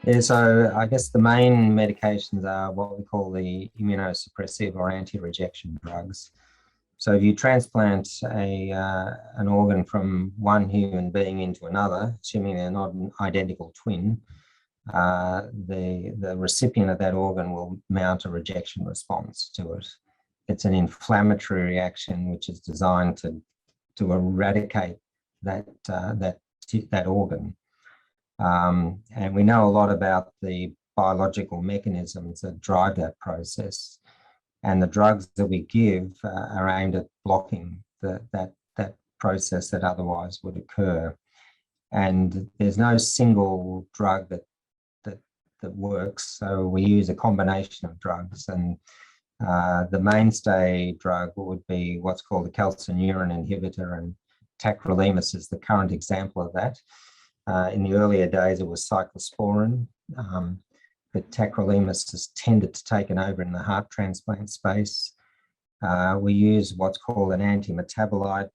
Yeah, so I guess the main medications are what we call the immunosuppressive or anti-rejection drugs. So if you transplant an organ from one human being into another, assuming they're not an identical twin, the recipient of that organ will mount a rejection response to it. It's an inflammatory reaction which is designed to eradicate that organ. And we know a lot about the biological mechanisms that drive that process. And the drugs that we give are aimed at blocking that process that otherwise would occur. And there's no single drug that works. So we use a combination of drugs. And the mainstay drug would be what's called the calcineurin inhibitor, and tacrolimus is the current example of that. In the earlier days, it was cyclosporin, but tacrolimus has tended to take over in the heart transplant space. We use what's called an anti-metabolite.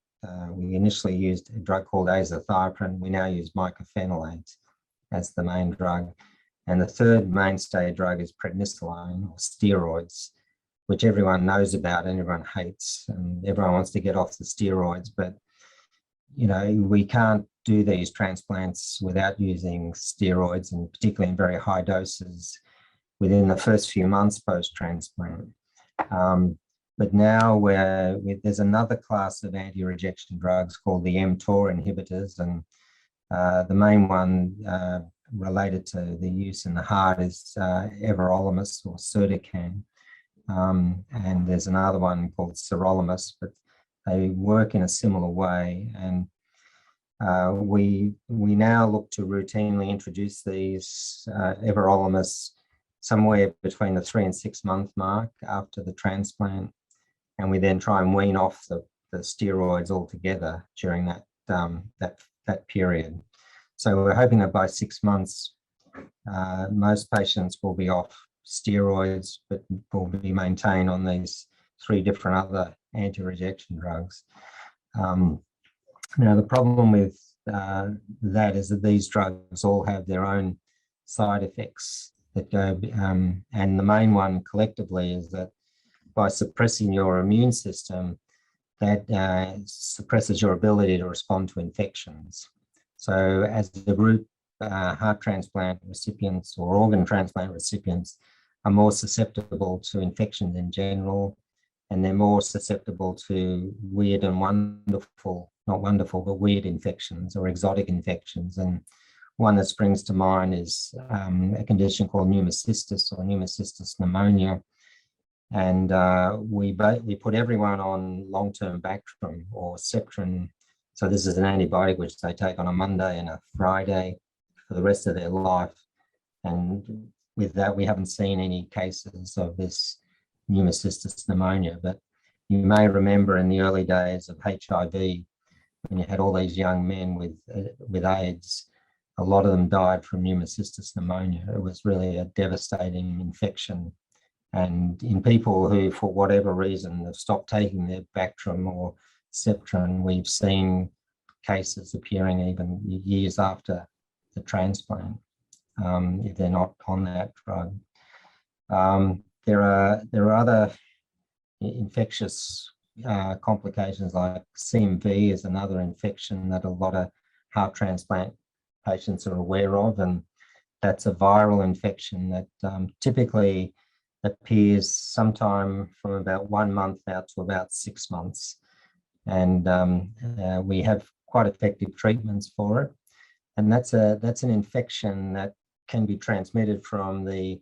We initially used a drug called azathioprine. We now use mycophenolate as the main drug. And the third mainstay drug is prednisolone, or steroids, which everyone knows about and everyone hates, and everyone wants to get off the steroids. But, you know, we can't do these transplants without using steroids, and particularly in very high doses within the first few months post-transplant. But now there's another class of anti-rejection drugs called the Mtor Inhibitors, and the main one related to the use in the heart is everolimus or Surdican. And there's another one called sirolimus, but they work in a similar way. And we now look to routinely introduce these everolimus somewhere between the 3 and 6 month mark after the transplant, and we then try and wean off the steroids altogether during that period. So we're hoping that by 6 months, most patients will be off steroids, but will be maintained on these 3 different other anti-rejection drugs. Now, the problem with that is that these drugs all have their own side effects that go, and the main one collectively is that by suppressing your immune system, that suppresses your ability to respond to infections. So as a group, heart transplant recipients or organ transplant recipients are more susceptible to infections in general, and they're more susceptible to weird and wonderful, not wonderful, but weird infections or exotic infections. And one that springs to mind is a condition called Pneumocystis or Pneumocystis Pneumonia. And we put everyone on long-term Bactrim or Septrin. So this is an antibiotic which they take on a Monday and a Friday for the rest of their life. And with that, we haven't seen any cases of this Pneumocystis pneumonia. But you may remember in the early days of HIV, when you had all these young men with AIDS, a lot of them died from Pneumocystis pneumonia. It was really a devastating infection. And in people who, for whatever reason, have stopped taking their Bactrim or Septrin, we've seen cases appearing even years after the transplant, if they're not on that drug. There are other infectious complications, like CMV is another infection that a lot of heart transplant patients are aware of, and that's a viral infection that typically appears sometime from about 1 month out to about 6 months. And we have quite effective treatments for it. And that's an infection that can be transmitted from the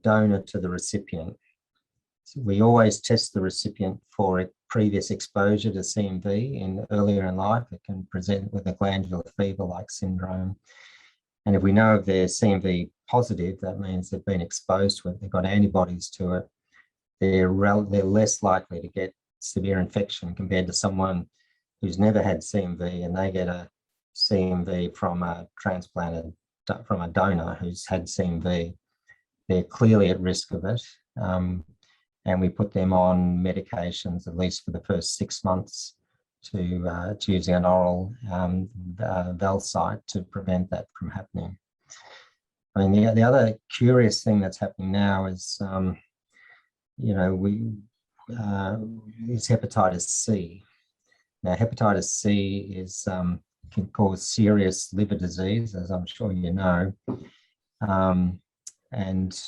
donor to the recipient. So we always test the recipient for a previous exposure to CMV earlier in life. It can present with a glandular fever-like syndrome. And if we know if they're CMV positive, that means they've been exposed to it, they've got antibodies to it, they're less likely to get severe infection compared to someone who's never had CMV and they get a CMV from a donor who's had CMV. They're clearly at risk of it. And we put them on medications, at least for the first 6 months, to using an oral Valsite to prevent that from happening. I mean, the other curious thing that's happening now is, is hepatitis C. Now, hepatitis C can cause serious liver disease, as I'm sure you know. And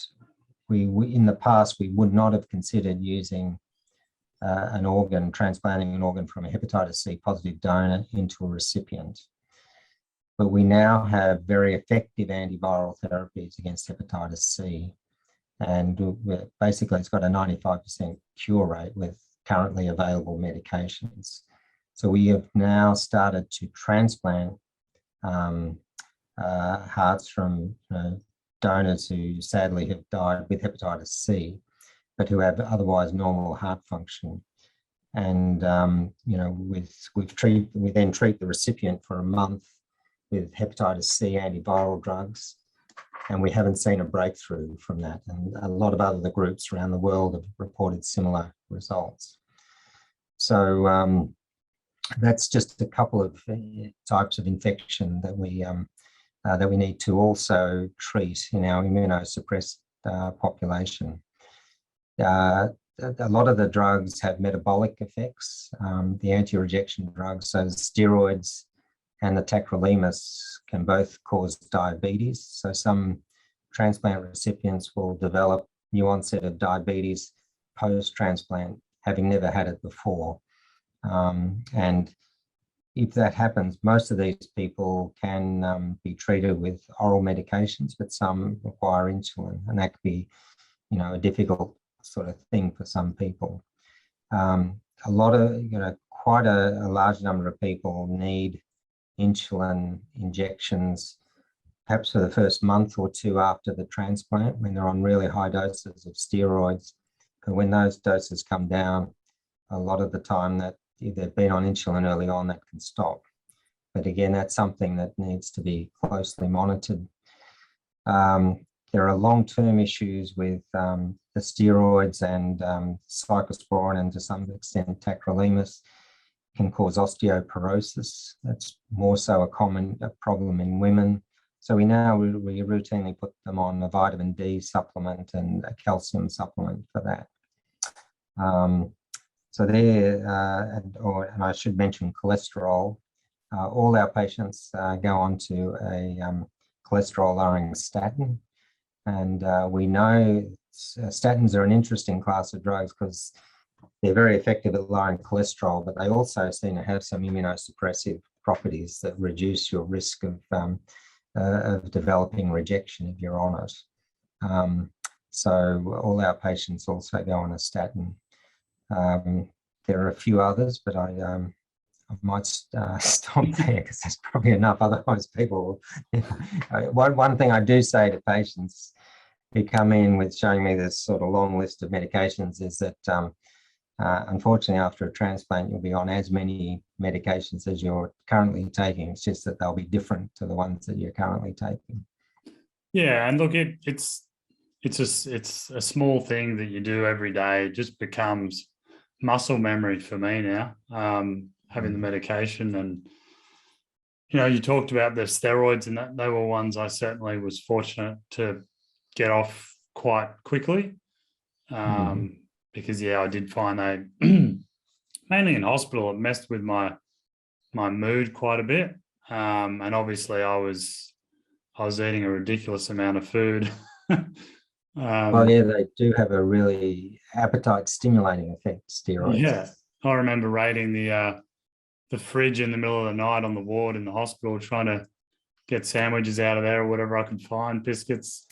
we in the past, we would not have considered using transplanting an organ from a hepatitis C positive donor into a recipient. But we now have very effective antiviral therapies against hepatitis C. And basically, it's got a 95% cure rate with currently available medications. So we have now started to transplant hearts from donors who sadly have died with hepatitis C, but who have otherwise normal heart function. And we then treat the recipient for a month with hepatitis C antiviral drugs, and we haven't seen a breakthrough from that. And a lot of other groups around the world have reported similar results. So that's just a couple of types of infection that we need to also treat in our immunosuppressed population. A lot of the drugs have metabolic effects. The anti-rejection drugs, so the steroids and the tacrolimus, can both cause diabetes. So some transplant recipients will develop new onset of diabetes post-transplant, having never had it before. And if that happens, most of these people can be treated with oral medications, but some require insulin, and that could be, a difficult sort of thing for some people. Quite a large number of people need insulin injections, perhaps for the first month or two after the transplant, when they're on really high doses of steroids. And when those doses come down, a lot of the time that if they've been on insulin early on, that can stop. But again, that's something that needs to be closely monitored. There are long-term issues with the steroids, and cyclosporin, and to some extent tacrolimus can cause osteoporosis. That's more so a common problem in women. So we routinely put them on a vitamin D supplement and a calcium supplement for that. And I should mention cholesterol. All our patients go on to a cholesterol-lowering statin. And we know statins are an interesting class of drugs because they're very effective at lowering cholesterol, but they also seem to have some immunosuppressive properties that reduce your risk of developing rejection if you're on it. So all our patients also go on a statin. There are a few others, but I might stop there because there's probably enough. Otherwise, people. One thing I do say to patients who come in with showing me this sort of long list of medications is that unfortunately, after a transplant, you'll be on as many medications as you're currently taking. It's just that they'll be different to the ones that you're currently taking. Yeah, and look, it's a small thing that you do every day. It just becomes muscle memory for me now, having the medication. And you talked about the steroids, and that they were ones I certainly was fortunate to get off quite quickly, because I did find they mainly in hospital, it messed with my mood quite a bit, and obviously I was eating a ridiculous amount of food. Well, yeah, they do have a really appetite stimulating effect, steroids. Yeah, I remember raiding the fridge in the middle of the night on the ward in the hospital, trying to get sandwiches out of there or whatever I could find, biscuits.